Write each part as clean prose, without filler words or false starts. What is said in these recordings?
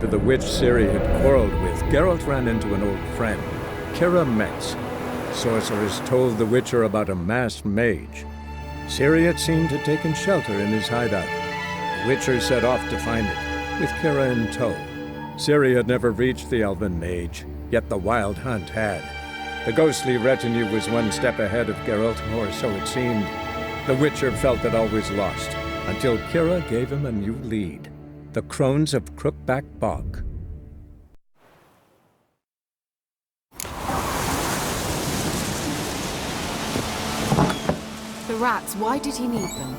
The witch Ciri had quarreled with, Geralt ran into an old friend, KEIRA METZ. Sorcerers told the Witcher about a masked mage. Ciri had seemed to have taken shelter in his hideout. The Witcher set off to find it, with KEIRA in tow. Ciri had never reached the elven mage, yet the wild hunt had. The ghostly retinue was one step ahead of Geralt, or so it seemed. The Witcher felt that all was lost, until KEIRA gave him a new lead. The Crones of Crookback Bog. The rats, why did he need them?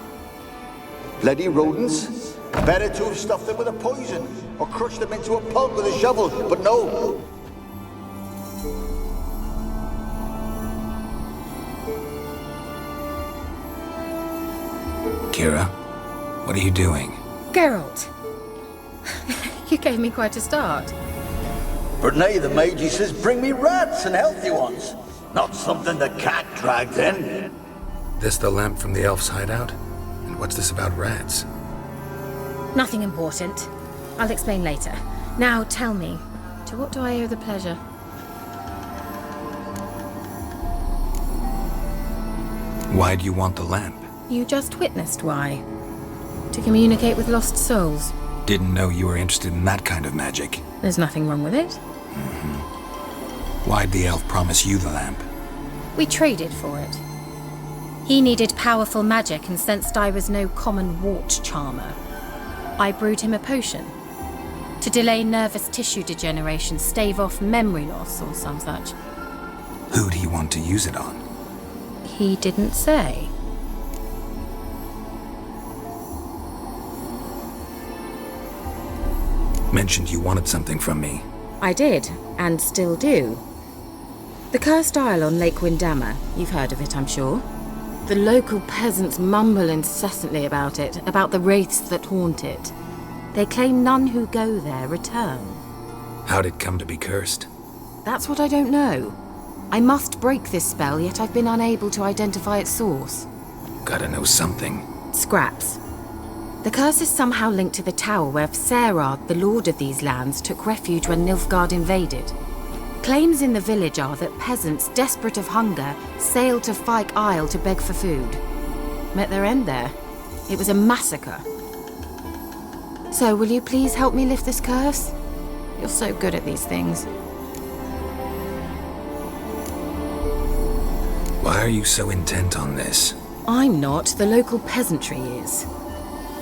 Bloody rodents. Better to have stuffed them with a poison, or crushed them into a pulp with a shovel, but no. KEIRA, what are you doing? Geralt! You gave me quite a start. But nay, the mage, he says, bring me rats and healthy ones. Not something the cat dragged in. This the lamp from the elf's hideout? And what's this about rats? Nothing important. I'll explain later. Now tell me, to what do I owe the pleasure? Why do you want the lamp? You just witnessed why. To communicate with lost souls. Didn't know you were interested in that kind of magic. There's nothing wrong with it. Why'd the elf promise you the lamp? We traded for it. He needed powerful magic and sensed I was no common wart charmer. I brewed him a potion. To delay nervous tissue degeneration, stave off memory loss or some such. Who'd he want to use it on? He didn't say. Mentioned you wanted something from me. I did, and still do. The Cursed Isle on Lake Windammer. You've heard of it, I'm sure. The local peasants mumble incessantly about it, about the wraiths that haunt it. They claim none who go there return. How'd it come to be cursed? That's what I don't know. I must break this spell, yet I've been unable to identify its source. Gotta know something. Scraps. The curse is somehow linked to the tower where Serard, the lord of these lands, took refuge when Nilfgaard invaded. Claims in the village are that peasants, desperate of hunger, sailed to Fyke Isle to beg for food. Met their end there. It was a massacre. So, will you please help me lift this curse? You're so good at these things. Why are you so intent on this? I'm not. The local peasantry is.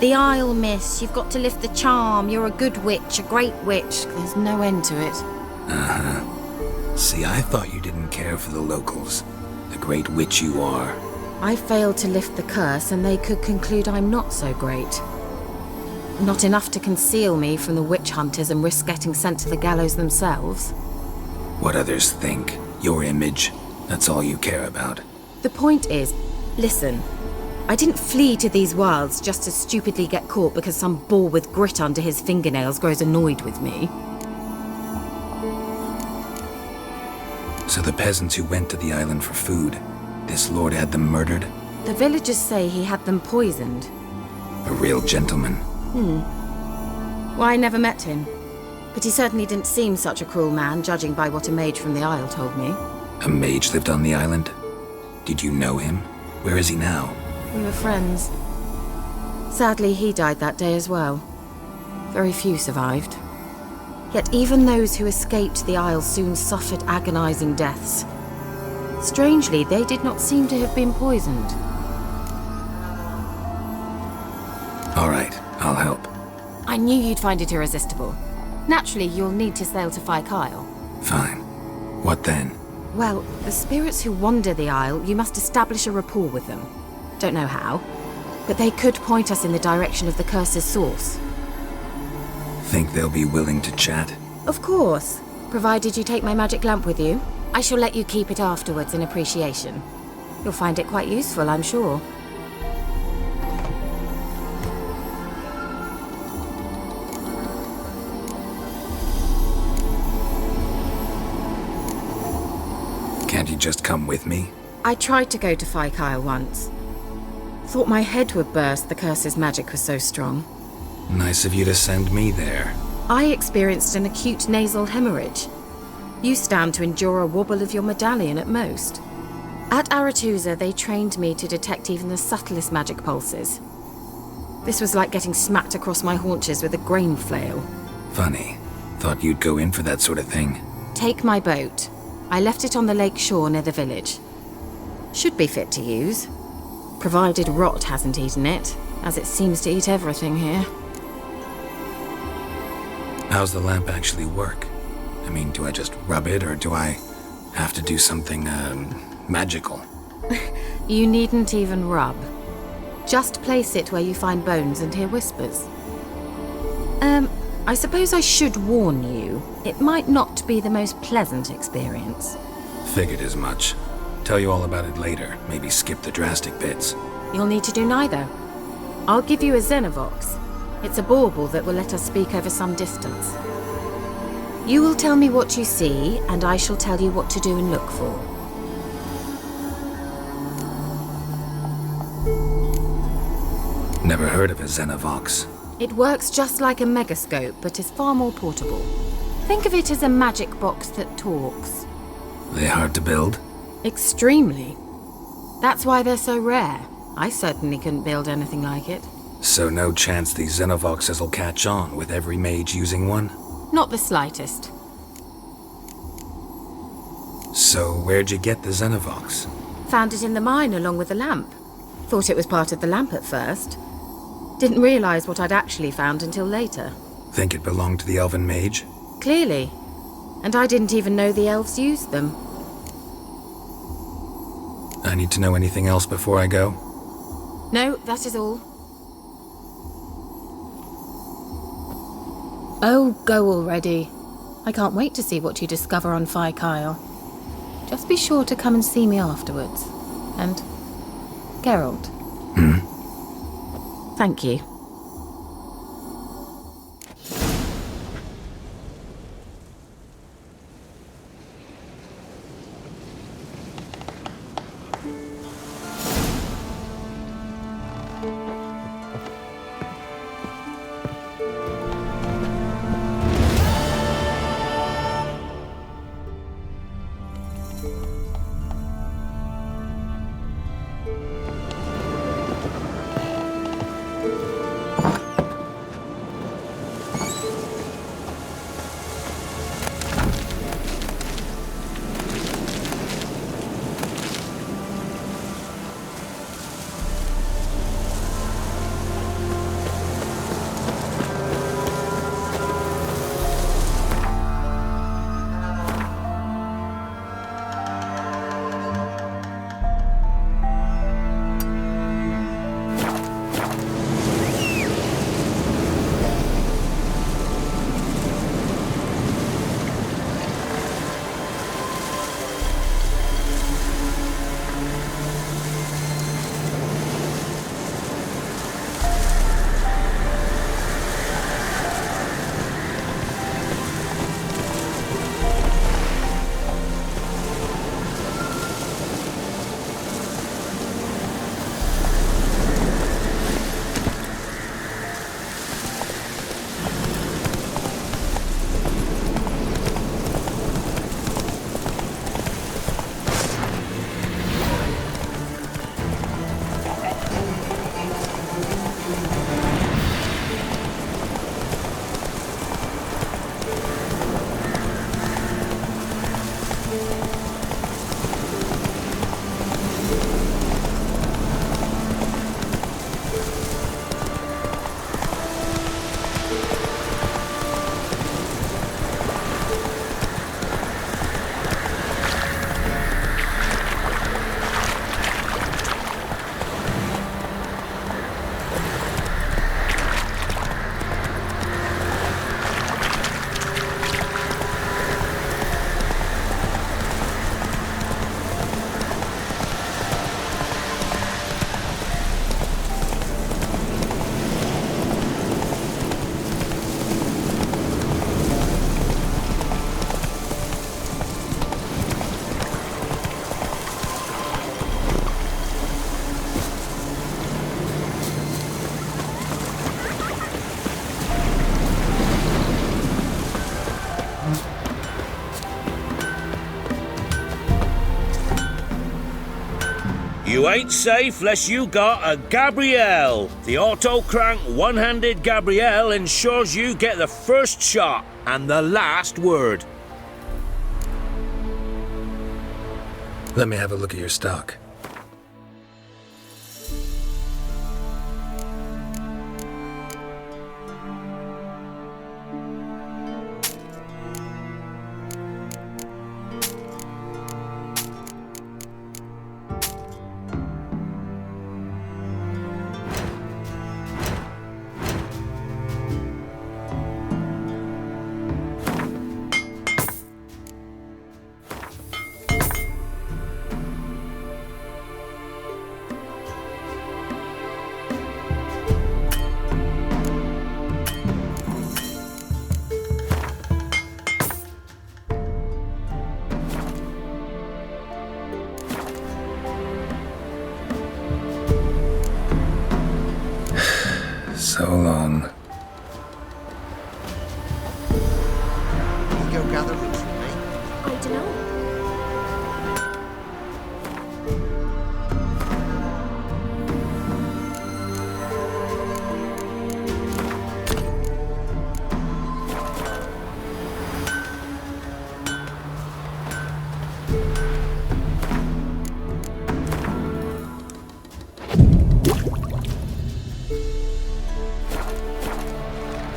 The Isle, miss. You've got to lift the charm. You're a good witch, a great witch. There's no end to it. See, I thought you didn't care for the locals. The great witch you are. I failed to lift the curse, and they could conclude I'm not so great. Not enough to conceal me from the witch hunters and risk getting sent to the gallows themselves. What others think, your image, that's all you care about. The point is, listen, I didn't flee to these wilds just to stupidly get caught because some boar with grit under his fingernails grows annoyed with me. So the peasants who went to the island for food, this lord had them murdered? The villagers say he had them poisoned. A real gentleman. Well, I never met him. But he certainly didn't seem such a cruel man, judging by what a mage from the Isle told me. A mage lived on the island? Did you know him? Where is he now? We were friends. Sadly, he died that day as well. Very few survived. Yet even those who escaped the Isle soon suffered agonizing deaths. Strangely, they did not seem to have been poisoned. All right, I'll help. I knew you'd find it irresistible. Naturally, you'll need to sail to Fyke Isle. Fine. What then? Well, the spirits who wander the Isle, you must establish a rapport with them. Don't know how, but they could point us in the direction of the curse's source. Think they'll be willing to chat? Of course, provided you take my magic lamp with you. I shall let you keep it afterwards in appreciation. You'll find it quite useful, I'm sure. Can't you just come with me? I tried to go to Fyke Isle once. Thought my head would burst, the curse's magic was so strong. Nice of you to send me there. I experienced an acute nasal hemorrhage. You stand to endure a wobble of your medallion at most. At Aretusa, they trained me to detect even the subtlest magic pulses. This was like getting smacked across my haunches with a grain flail. Funny. Thought you'd go in for that sort of thing. Take my boat. I left it on the lake shore near the village. Should be fit to use. Provided rot hasn't eaten it, as it seems to eat everything here. How's the lamp actually work? I mean, do I just rub it, or do I have to do something, magical? You needn't even rub. Just place it where you find bones and hear whispers. I suppose I should warn you, it might not be the most pleasant experience. Figured as much. Tell you all about it later, maybe skip the drastic bits. You'll need to do neither. I'll give you a Xenovox. It's a bauble that will let us speak over some distance. You will tell me what you see, and I shall tell you what to do and look for. Never heard of a Xenovox. It works just like a megascope, but is far more portable. Think of it as a magic box that talks. They hard to build? Extremely. That's why they're so rare. I certainly couldn't build anything like it. So no chance these Xenovoxes will catch on with every mage using one? Not the slightest. So where'd you get the Xenovox? Found it in the mine along with the lamp. Thought it was part of the lamp at first. Didn't realize what I'd actually found until later. Think it belonged to the elven mage? Clearly. And I didn't even know the elves used them. I need to know anything else before I go? No, that is all. Oh, go already. I can't wait to see what you discover on Kyle. Just be sure to come and see me afterwards. And Geralt. Thank you. You ain't safe less you got a Gabrielle. The auto-crank one-handed Gabrielle ensures you get the first shot and the last word. Let me have a look at your stock. So long. You go gather roots with me? I don't know.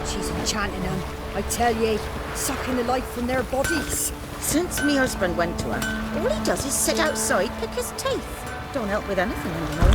She's enchanting them, I tell ye, sucking the life from their bodies. Since me husband went to her, all he does is sit outside, pick his teeth. Don't help with anything anymore.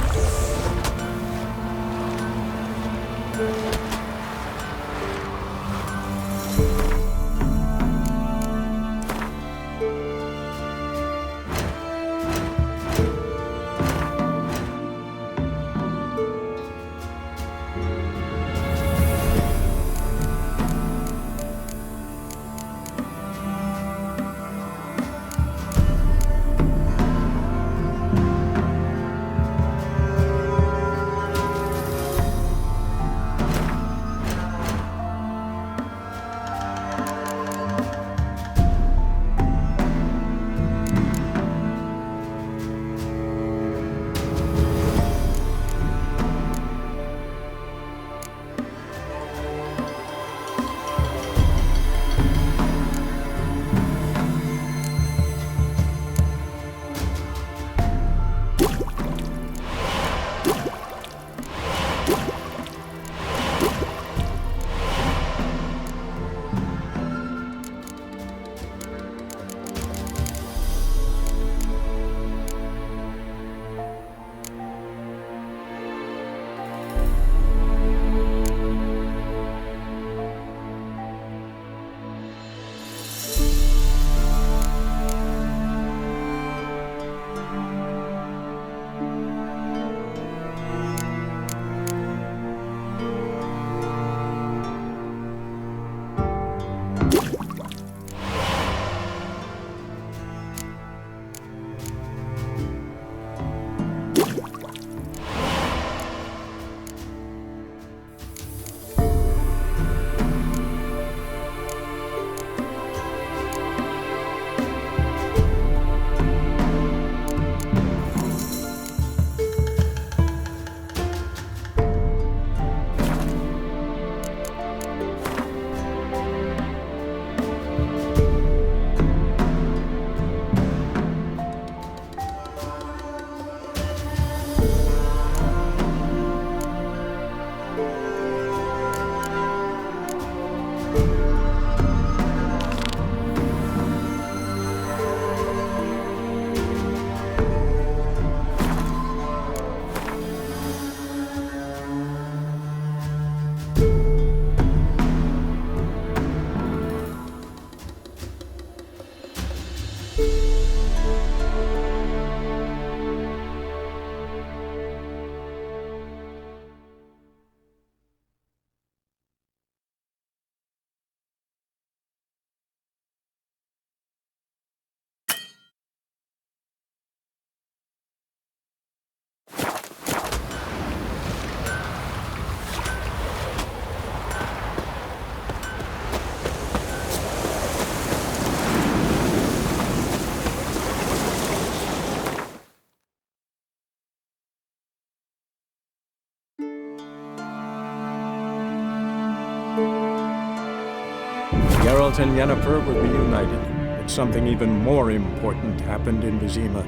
Geralt and Yennefer were reunited, but something even more important happened in Vizima.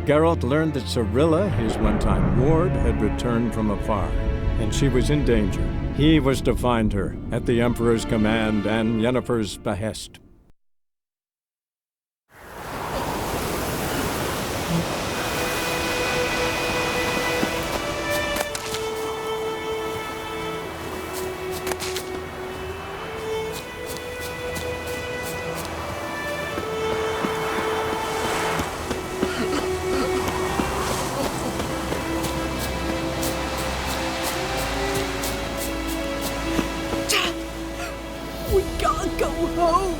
Geralt learned that Cirilla, his one-time ward, had returned from afar, and she was in danger. He was to find her, at the Emperor's command and Yennefer's behest. We gotta go home.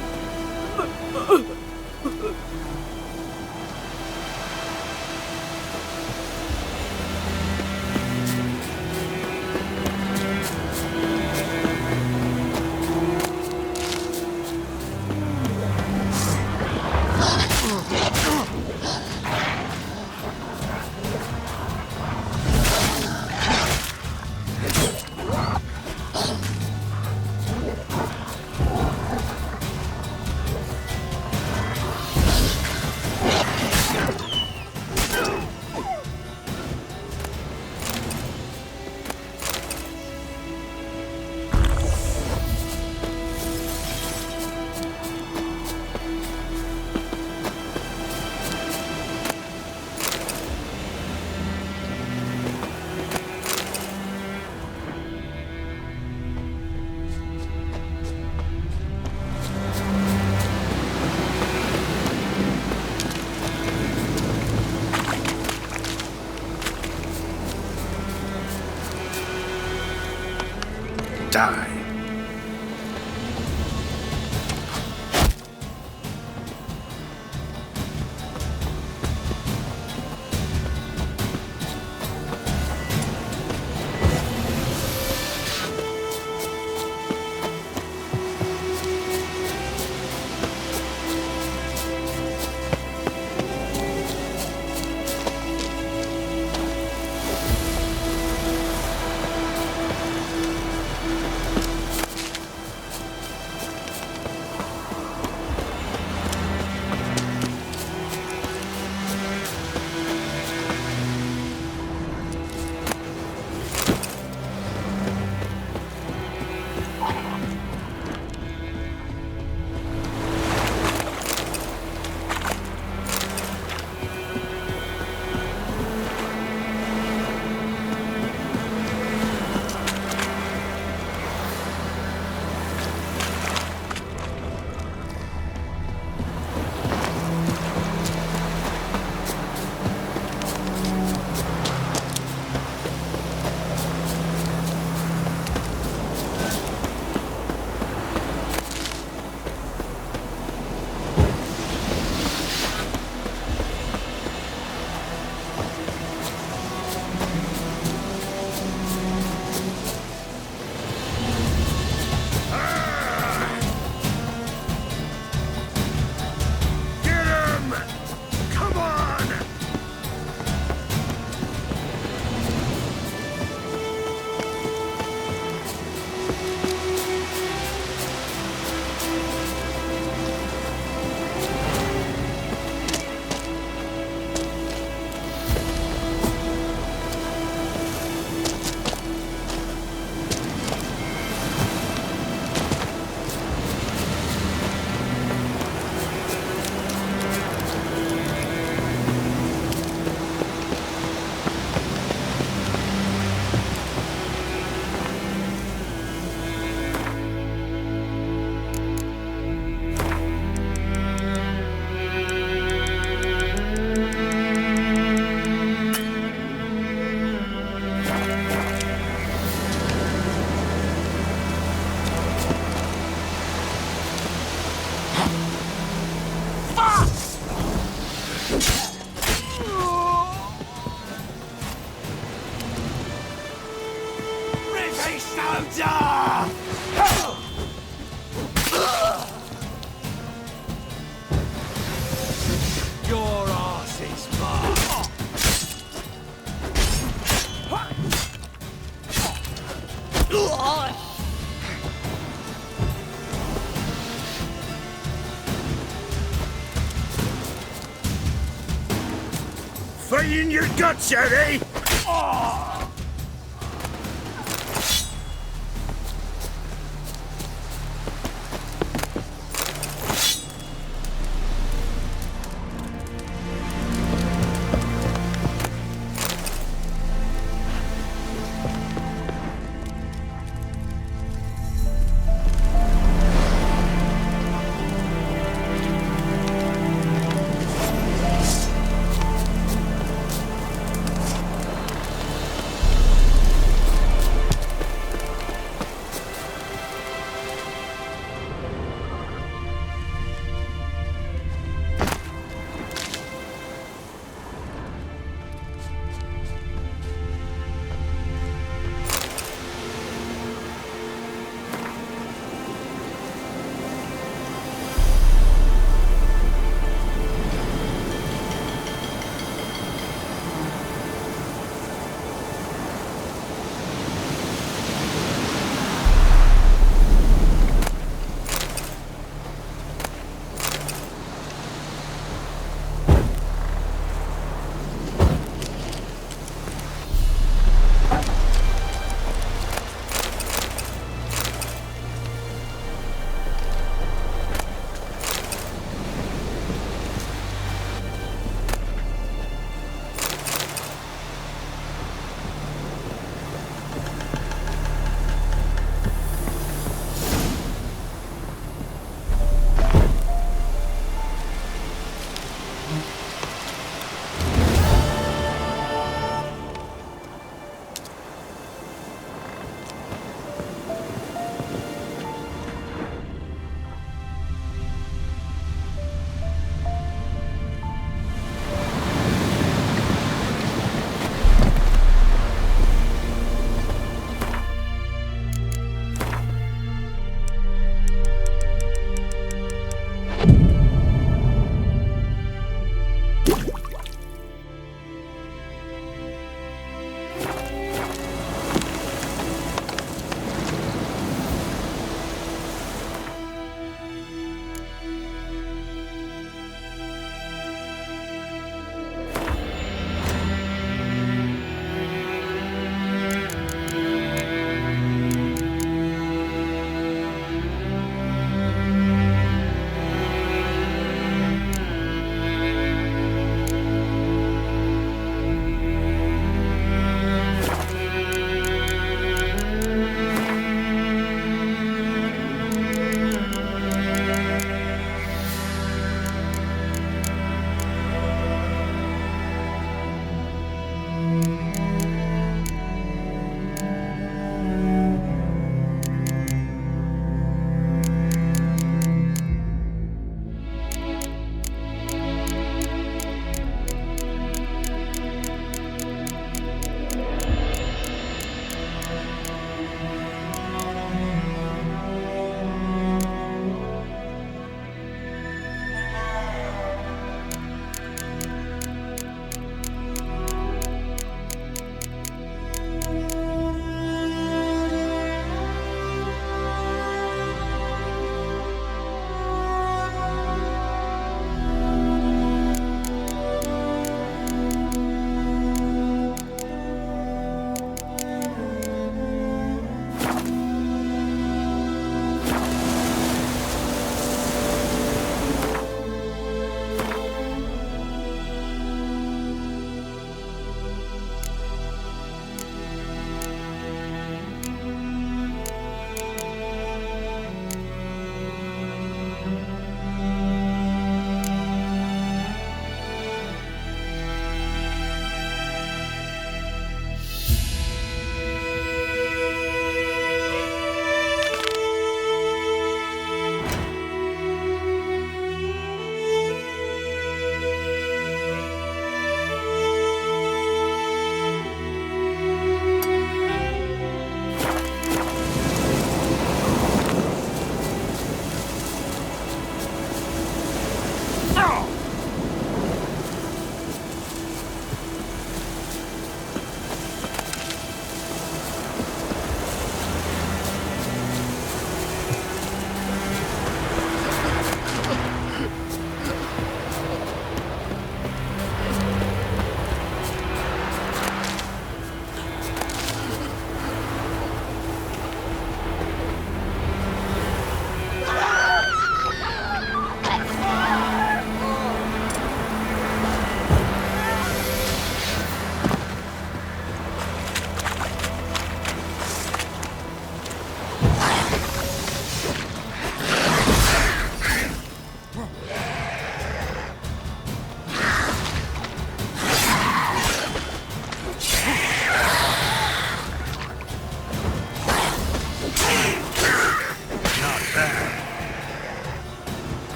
fighting your guts out, eh?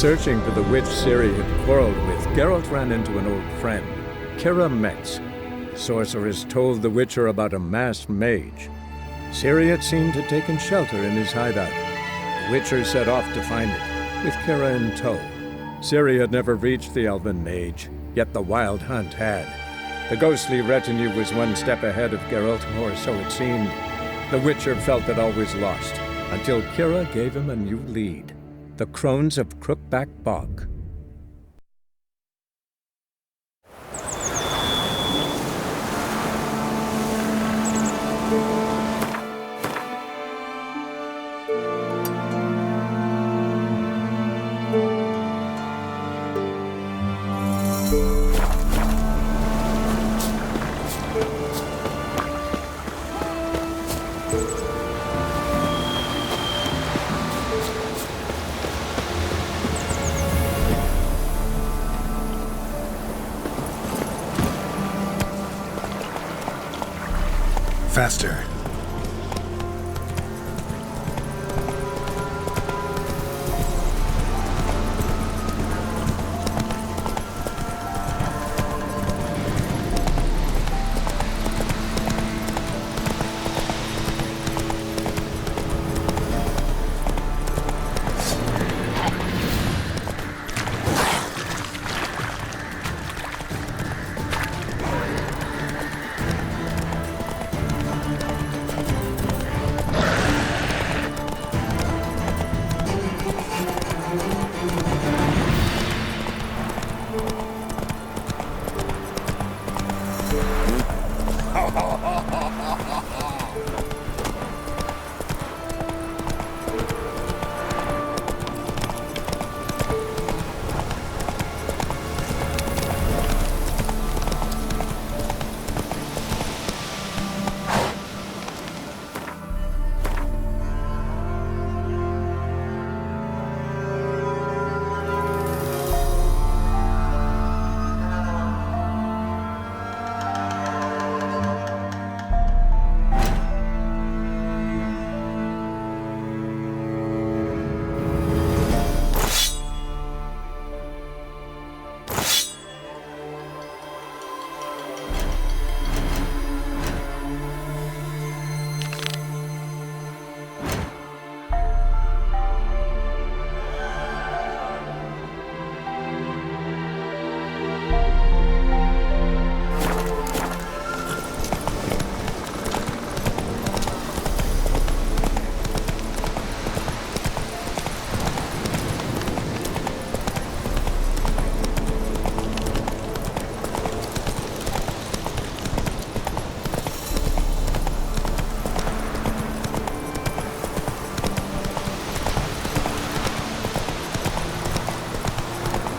searching for the witch Ciri had quarreled with, Geralt ran into an old friend, KEIRA METZ. Sorceress told the Witcher about a masked mage. Ciri had seemed to have taken shelter in his hideout. The Witcher set off to find it, with KEIRA in tow. Ciri had never reached the elven mage, yet the wild hunt had. The ghostly retinue was one step ahead of Geralt, or so it seemed. The Witcher felt that all was lost, until KEIRA gave him a new lead. The Crones of Crookback Bog. Faster.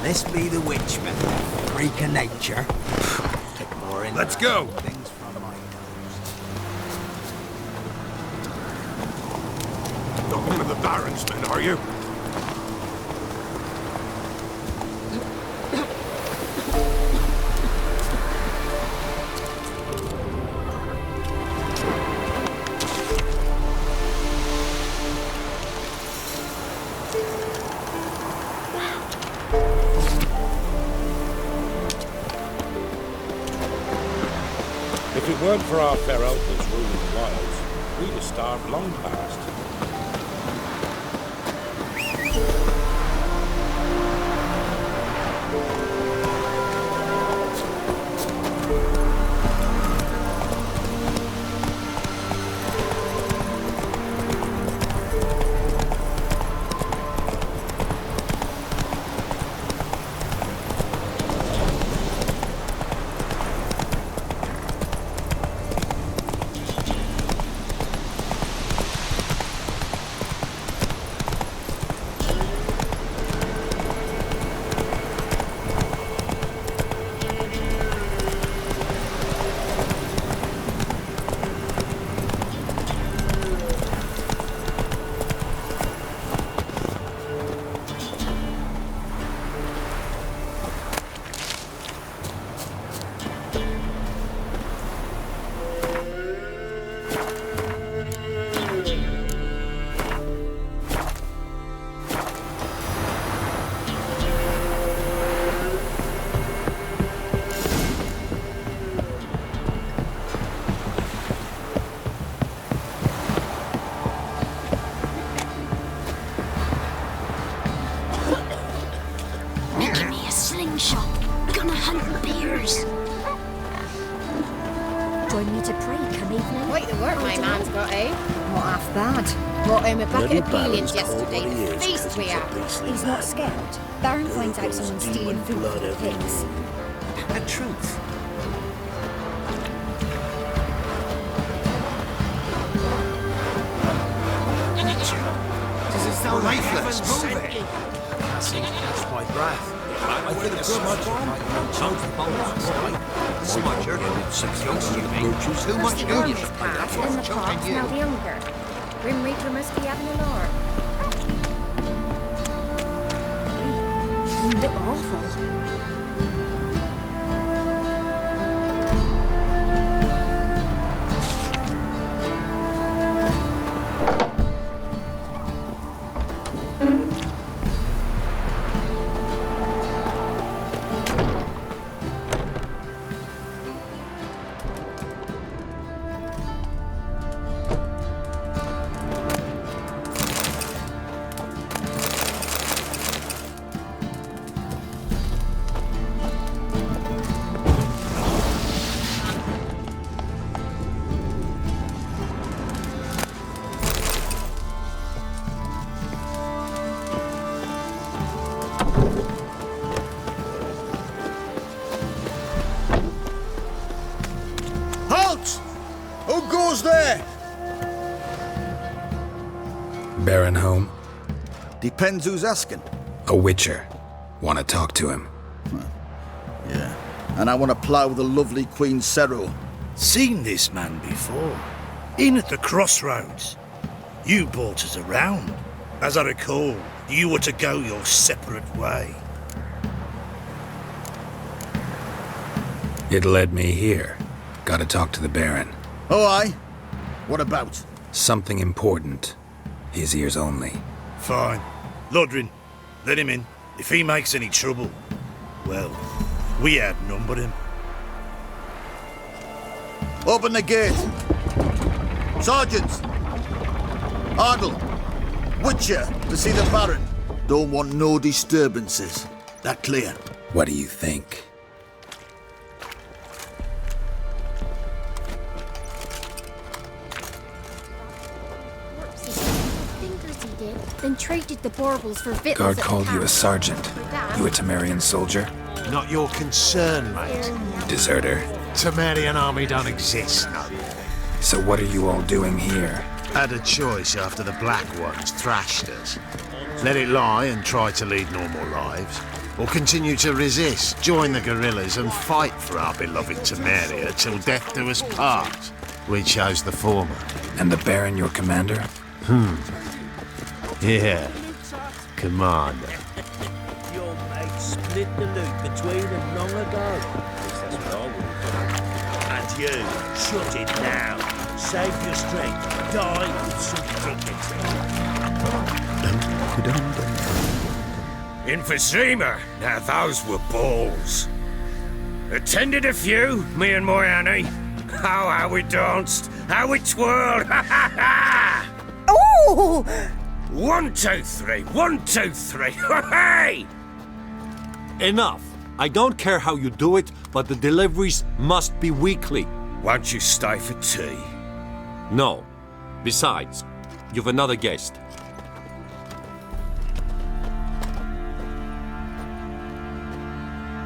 This be the witchman, freak of nature. Get more in. Let's go. Things from my nose. Not one of the Baron's men, are you? If it weren't for our fair uncles ruling the wilds, we'd have starved long past. Join me to pray come evening. Quite the work my man's got, eh? Not half bad. Bought him a bucket of peelings yesterday. A feast we had. He's not scared. Baron finds out someone's stealing food from the pigs. The truth. Does it sound lifeless? Move it! I see, that's my breath. I think the smudger might have choked the bowl. Smudger? Youngster, you mean? Too much union. That's in the pot, smell the hunger. Grim Reaper must be having a lord. You look awful. Who goes there? Baron home? Depends who's asking. A witcher. Want to talk to him. Yeah. And I want to plough the lovely Queen Cero. Seen this man before. In at the crossroads. You brought us around. As I recall, you were to go your separate way. It led me here. Gotta talk to the Baron. Oh, aye? What about? Something important. His ears only. Fine. Lodrin, let him in. If he makes any trouble, well, we outnumber him. Open the gate. Sergeants! Ardle! Witcher, to see the Baron. Don't want no disturbances. That clear? What do you think? Then traded the baubles for victuals. Guard called you a sergeant. You a Temerian soldier? Not your concern, mate. Deserter. Temerian army don't exist, no. So what are you all doing here? Had a choice after the Black Ones thrashed us. Let it lie and try to lead normal lives, or continue to resist, join the guerrillas and fight for our beloved Temeria till death do us part. We chose the former. And the Baron your commander? Yeah. Commander. Your mate split the loot between them long ago. At least that's what I would have done. And you, shut it down. Save your strength. Die with some dignity. Emphysema. Now those were balls. Attended a few, me and my Annie. Oh, how we danced. How we twirled. Ha ha ha! Oh! 1, 2, 3. 1, 2, 3. Hey! Enough. I don't care how you do it, but the deliveries must be weekly. Won't you stay for tea? No. Besides, you've another guest.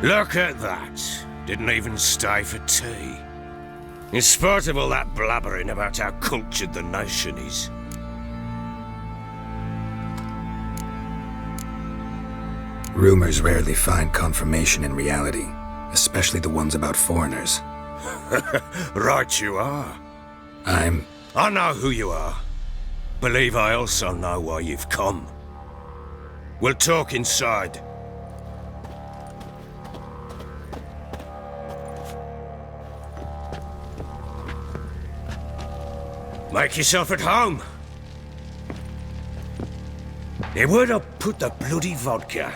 Look at that. Didn't even stay for tea. In spite of all that blabbering about how cultured the nation is. Rumors rarely find confirmation in reality, especially the ones about foreigners. Right you are. I know who you are. Believe I also know why you've come. We'll talk inside. Make yourself at home. Now where'd I put the bloody vodka?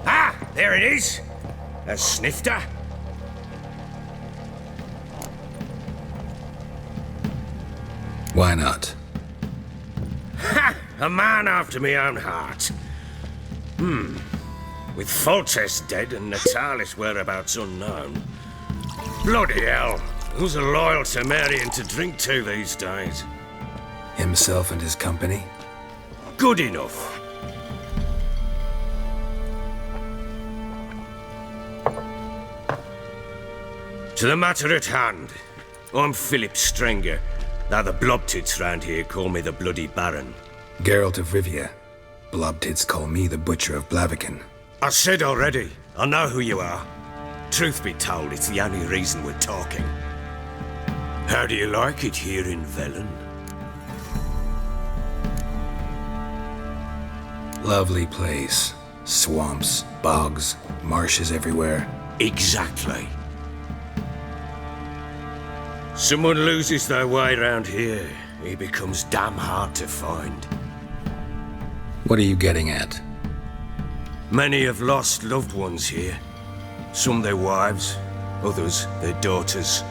Ah, there it is. A snifter. Why not? Ha! A man after my own heart. With Foltest dead and Natalis' whereabouts unknown. Bloody hell, who's a loyal Temerian to drink to these days? Himself and his company? Good enough. To the matter at hand. I'm Philip Strenger. Now the blobtits round here call me the Bloody Baron. Geralt of Rivia. Blobtits call me the Butcher of Blaviken. I said already, I know who you are. Truth be told, it's the only reason we're talking. How do you like it here in Velen? Lovely place. Swamps, bogs, marshes everywhere. Exactly. Someone loses their way around here, he becomes damn hard to find. What are you getting at? Many have lost loved ones here. Some their wives, others their daughters.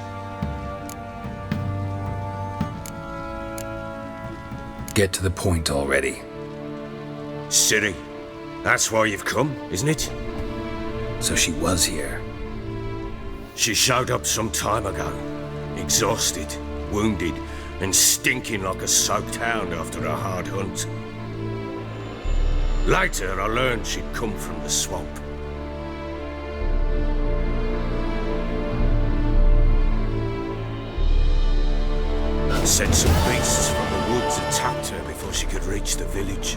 Get to the point already. Ciri, that's why you've come, isn't it? So she was here. She showed up some time ago. Exhausted, wounded, and stinking like a soaked hound after a hard hunt. Later, I learned she'd come from the swamp. Said some beasts from the woods attacked her before she could reach the village.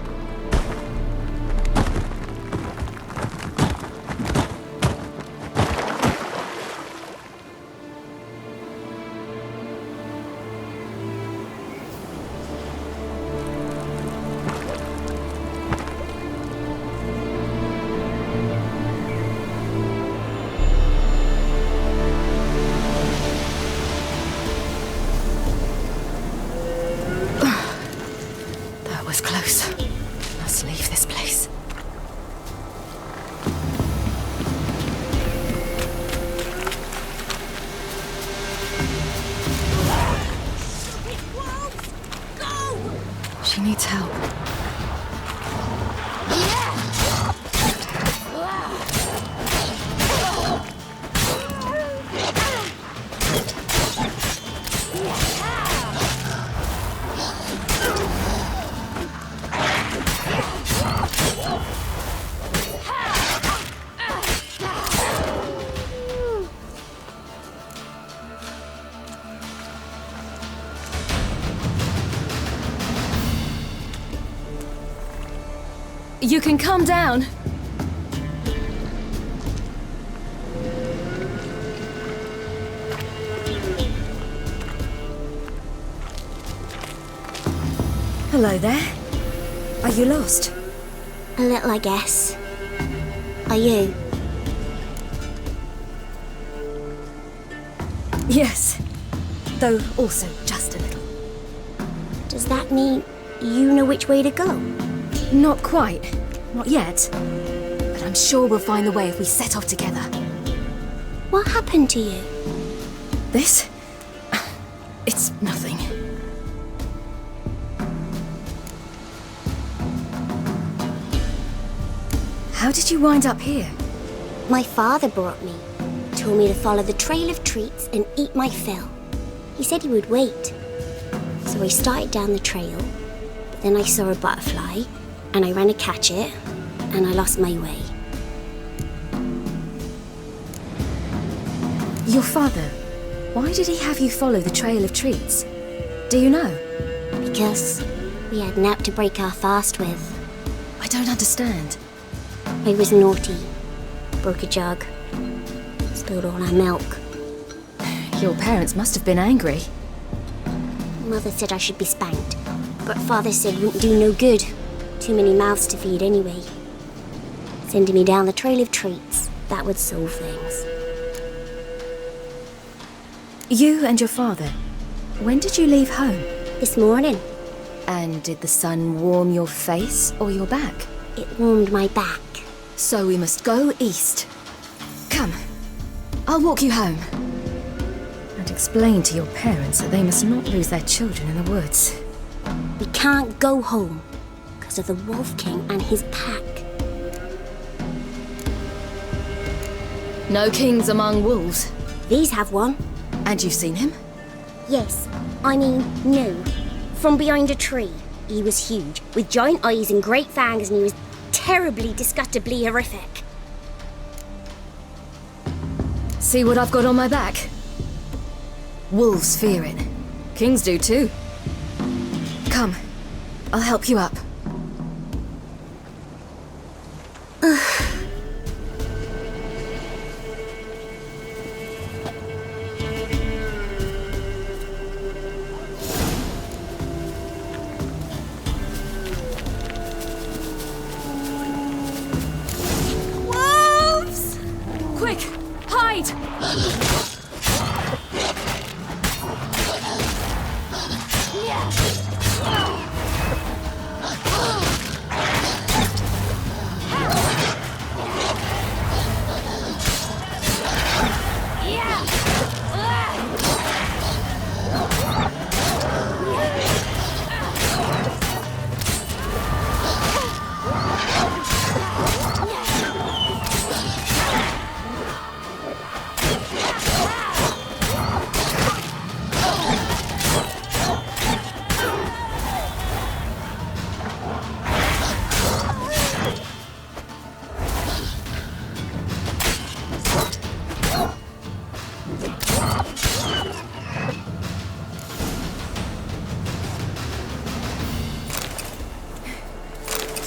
She needs help. You can calm down. Hello there. Are you lost? A little, I guess. Are you? Yes. Though also just a little. Does that mean you know which way to go? Not quite. Not yet. But I'm sure we'll find the way if we set off together. What happened to you? This? It's nothing. How did you wind up here? My father brought me. Told me to follow the trail of treats and eat my fill. He said he would wait. So I started down the trail, but then I saw a butterfly, and I ran to catch it, and I lost my way. Your father, why did he have you follow the trail of treats? Do you know? Because we had naught to break our fast with. I don't understand. I was naughty. Broke a jug. Spilled all our milk. Your parents must have been angry. Mother said I should be spanked, but Father said it wouldn't do no good. Too many mouths to feed anyway. Sending me down the trail of treats, that would solve things. You and your father, when did you leave home? This morning. And did the sun warm your face or your back? It warmed my back. So we must go east. Come, I'll walk you home. And explain to your parents that they must not lose their children in the woods. We can't go home because of the Wolf King and his pack. No kings among wolves. These have one. And you've seen him? Yes. I mean, no. From behind a tree. He was huge, with giant eyes and great fangs, and he was terribly, disgustingly horrific. See what I've got on my back? Wolves fear it. Kings do too. Come, I'll help you up. Wolves! Quick, hide!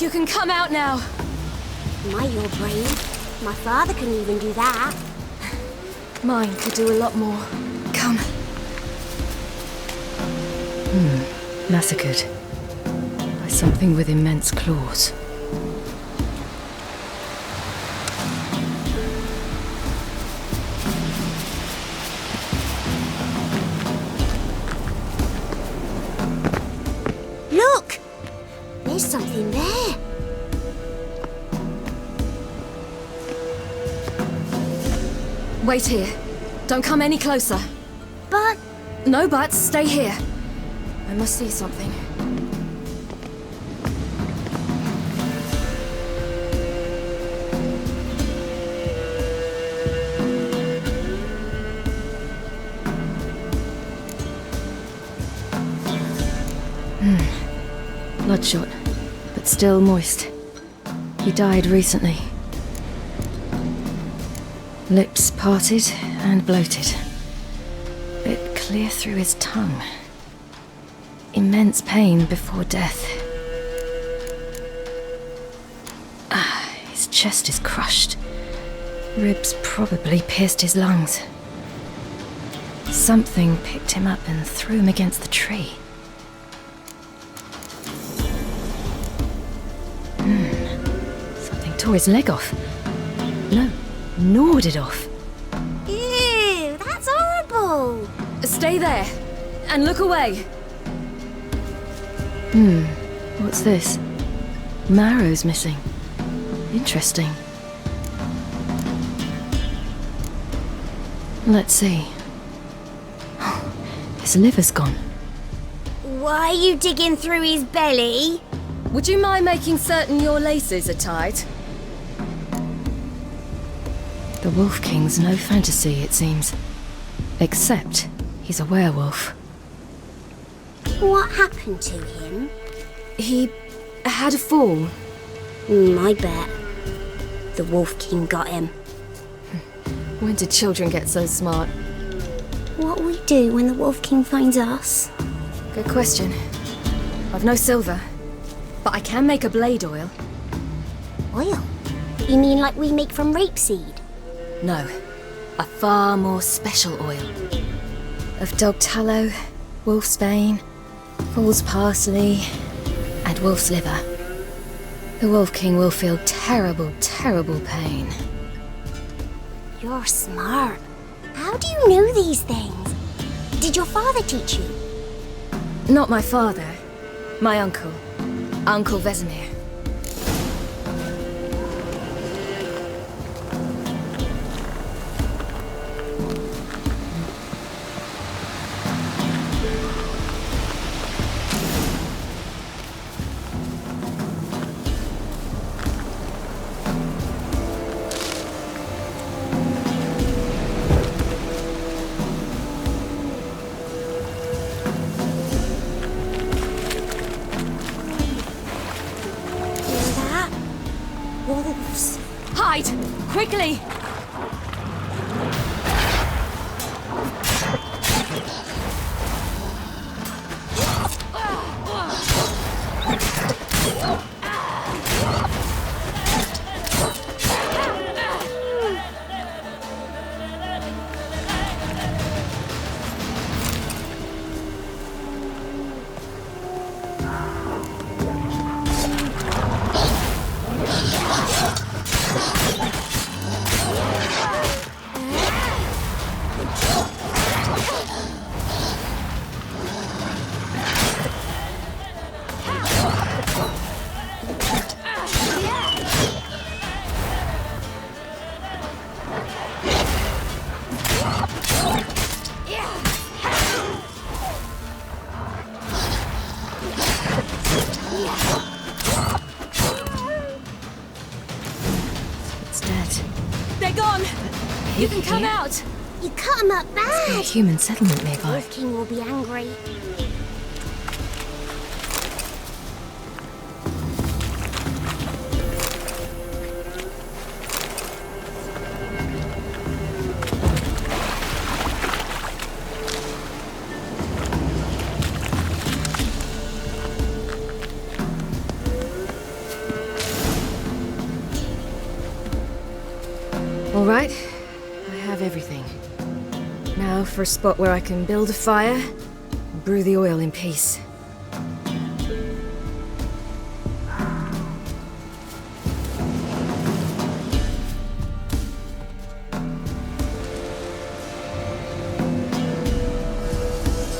You can come out now. My, you're brave. My father couldn't even do that. Mine could do a lot more. Come. Massacred by something with immense claws. Look! There's something there. Wait here. Don't come any closer. But... No buts. Stay here. I must see something. Bloodshot, but still moist. He died recently. Lips parted and bloated. Bit clear through his tongue. Immense pain before death. His chest is crushed. Ribs probably pierced his lungs. Something picked him up and threw him against the tree. Something tore his leg off. No, gnawed it off. Ew, that's horrible. Stay there, and look away. What's this? Marrow's missing. Interesting. Let's see. His liver's gone. Why are you digging through his belly? Would you mind making certain your laces are tied? The Wolf King's no fantasy, it seems. Except he's a werewolf. What happened to him? He had a fall. I bet. The Wolf King got him. When did children get so smart? What'll we do when the Wolf King finds us? Good question. I've no silver, but I can make a blade oil. Oil? You mean like we make from rapeseed? No, a far more special oil. Of dog tallow, wolf's bane, fool's parsley, and wolf's liver. The Wolf King will feel terrible, terrible pain. You're smart. How do you know these things? Did your father teach you? Not my father. My uncle. Uncle Vesemir. quickly! It's dead. They're gone! You can come out! You cut him up There's a bad! human settlement nearby. Wolf King will be angry. All right, I have everything. Now for a spot where I can build a fire, and brew the oil in peace.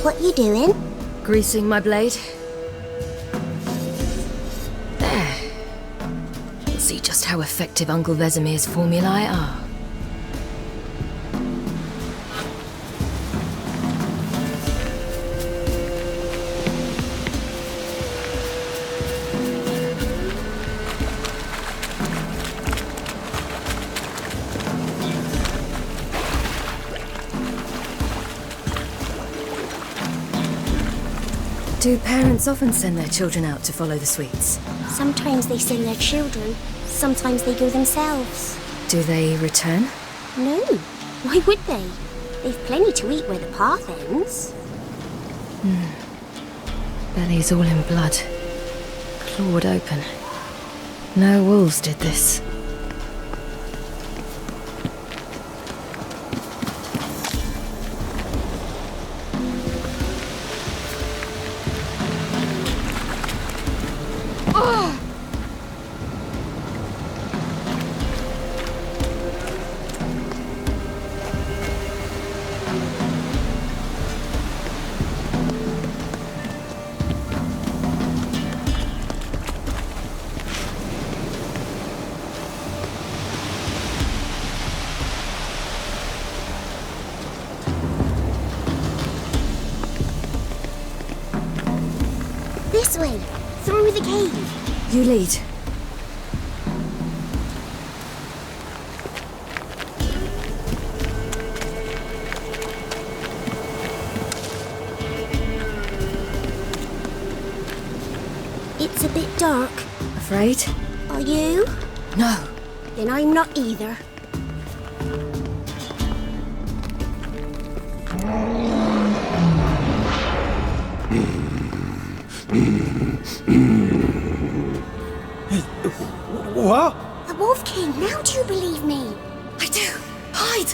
What you doing? Greasing my blade. There. We'll see just how effective Uncle Vesemir's formulae are. Do parents often send their children out to follow the sweets? Sometimes they send their children, sometimes they go themselves. Do they return? No, why would they? They've plenty to eat where the path ends. Bellies all in blood. Clawed open. No wolves did this. This way, through the cave. You lead. It's a bit dark. Afraid? Are you? No. Then I'm not either. What? The Wolf King, now do you believe me? I do. Hide!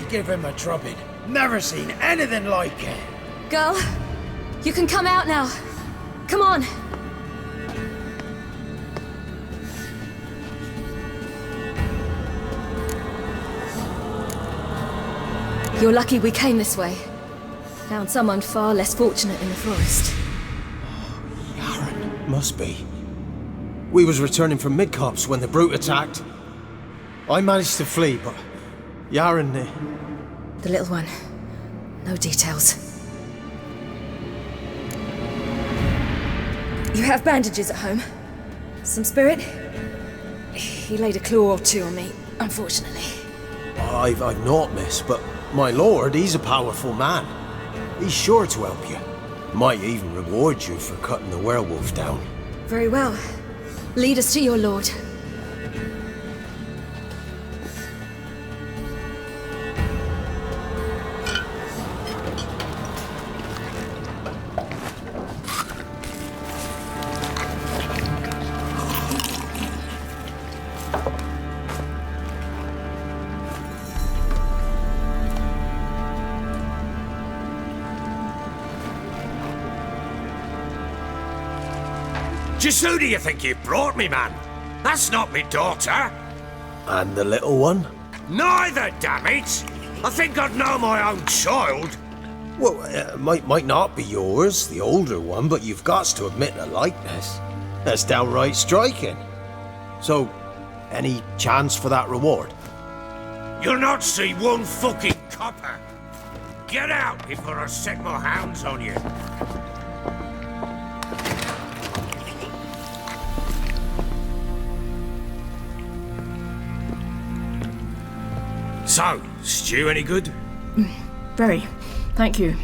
Give him a drubbing. Never seen anything like it. Girl, you can come out now. Come on. You're lucky we came this way. Found someone far less fortunate in the forest. Must be. We was returning from Midcops when the brute attacked. I managed to flee, but Yaren... The little one. No details. You have bandages at home? Some spirit? He laid a claw or two on me, unfortunately. I've naught, miss, but my lord, he's a powerful man. He's sure to help you. Might even reward you for cutting the werewolf down. Very well. Lead us to your lord. Just who do you think you brought me, man? That's not me daughter. And the little one? Neither, damn it! I think I'd know my own child. Well, might not be yours, the older one, but you've got to admit the likeness. That's downright striking. So, any chance for that reward? You'll not see one fucking copper. Get out before I set my hounds on you. So, stew any good? Very. Thank you.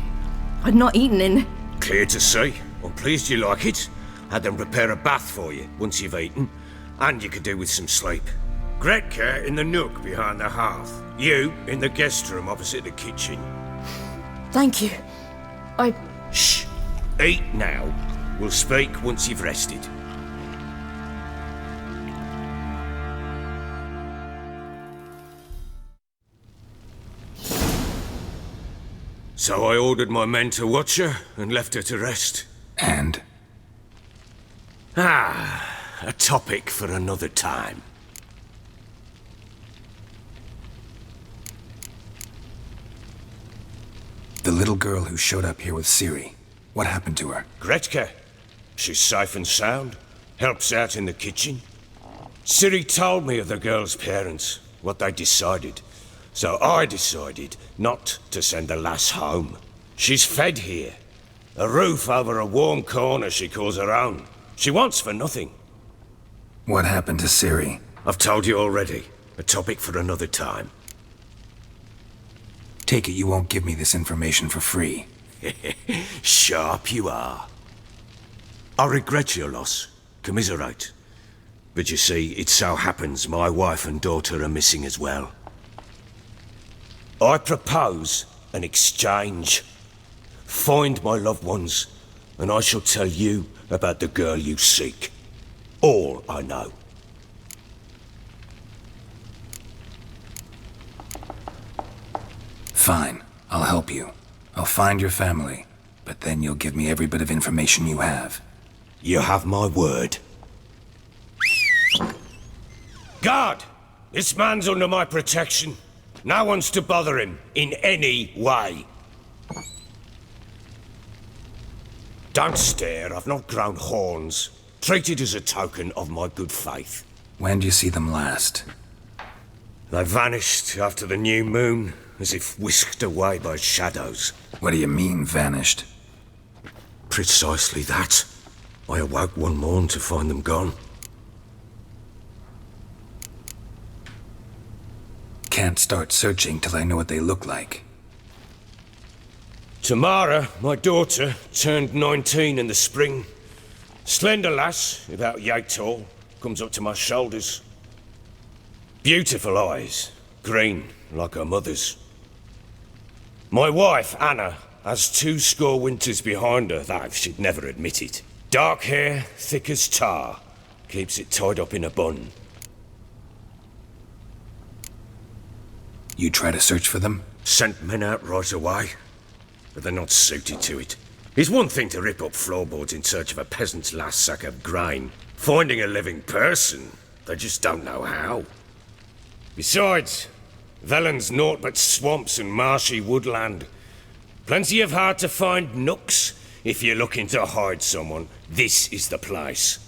I'd not eaten in... Clear to see. I'm pleased you like it. Had them prepare a bath for you once you've eaten. And you could do with some sleep. Gretka in the nook behind the hearth. You in the guest room opposite the kitchen. Thank you. Shh. Eat now. We'll speak once you've rested. So I ordered my men to watch her and left her to rest. And? A topic for another time. The little girl who showed up here with Ciri, what happened to her? Gretka. She's safe and sound. Helps out in the kitchen. Ciri told me of the girl's parents, what they decided. So I decided not to send the lass home. She's fed here. A roof over a warm corner she calls her own. She wants for nothing. What happened to Ciri? I've told you already. A topic for another time. Take it you won't give me this information for free. Sharp you are. I regret your loss. Commiserate. But you see, it so happens my wife and daughter are missing as well. I propose an exchange. Find my loved ones, and I shall tell you about the girl you seek. All I know. Fine, I'll help you. I'll find your family, but then you'll give me every bit of information you have. You have my word. Guard! This man's under my protection. No one's to bother him in any way. Don't stare, I've not grown horns. Treat it as a token of my good faith. When did you see them last? They vanished after the new moon, as if whisked away by shadows. What do you mean, vanished? Precisely that. I awoke one morn to find them gone. Can't start searching till I know what they look like. Tamara, my daughter, turned 19 in the spring. Slender lass, about yay tall, comes up to my shoulders. Beautiful eyes, green like her mother's. My wife, Anna, has 20 winters behind her, though she'd never admit it. Dark hair, thick as tar, keeps it tied up in a bun. You try to search for them? Sent men out right away, but they're not suited to it. It's one thing to rip up floorboards in search of a peasant's last sack of grain. Finding a living person, they just don't know how. Besides, Velen's naught but swamps and marshy woodland. Plenty of hard-to-find nooks. If you're looking to hide someone, this is the place.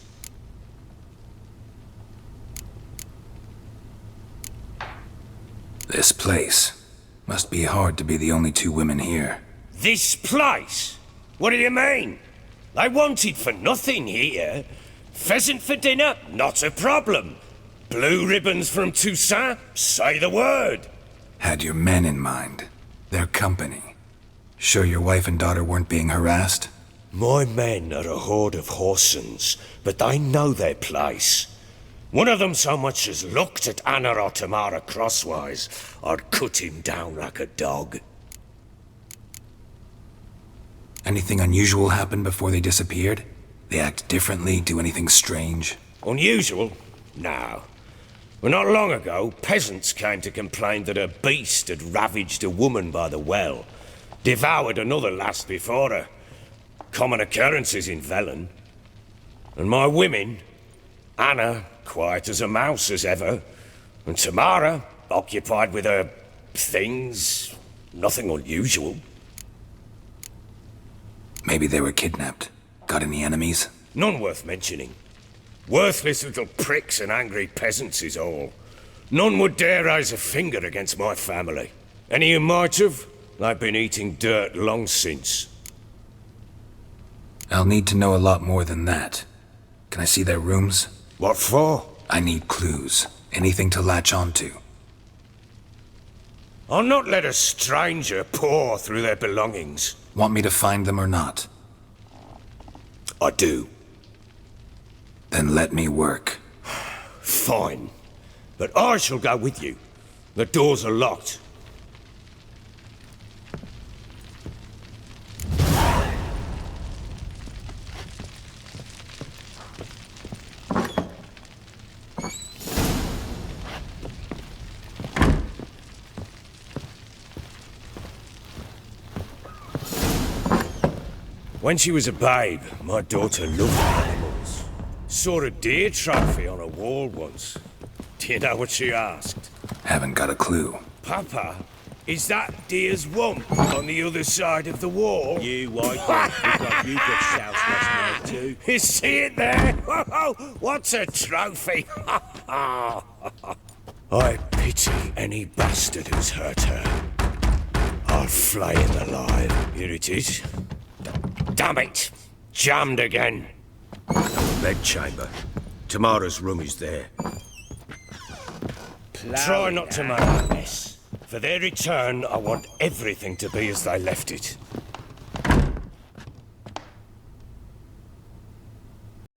This place. Must be hard to be the only two women here. This place? What do you mean? I wanted for nothing here. Pheasant for dinner? Not a problem. Blue ribbons from Toussaint? Say the word. Had your men in mind. Their company. Sure your wife and daughter weren't being harassed? My men are a horde of horsens, but they know their place. One of them so much as looked at Anna or Tamara crosswise, I'd cut him down like a dog. Anything unusual happen before they disappeared? They act differently, do anything strange? Unusual? No. Well, not long ago, peasants came to complain that a beast had ravaged a woman by the well. Devoured another lass before her. Common occurrences in Velen. And my women, Anna, quiet as a mouse as ever, and Tamara, occupied with her things, nothing unusual. Maybe they were kidnapped. Got any enemies? None worth mentioning. Worthless little pricks and angry peasants is all. None would dare raise a finger against my family. Any who might have, they've been eating dirt long since. I'll need to know a lot more than that. Can I see their rooms? What for? I need clues. Anything to latch onto. I'll not let a stranger pore through their belongings. Want me to find them or not? I do. Then let me work. Fine. But I shall go with you. The doors are locked. When she was a babe, my daughter loved animals. Saw a deer trophy on a wall once. Do you know what she asked? Haven't got a clue. Papa, is that deer's wump on the other side of the wall? You white one, you got shouts last night too. You see it there? What's a trophy? I pity any bastard who's hurt her. I'll flay him alive. Here it is. Damn it! Jammed again. Bedchamber. Tamara's room is there. Try not to make a mess. For their return, I want everything to be as they left it.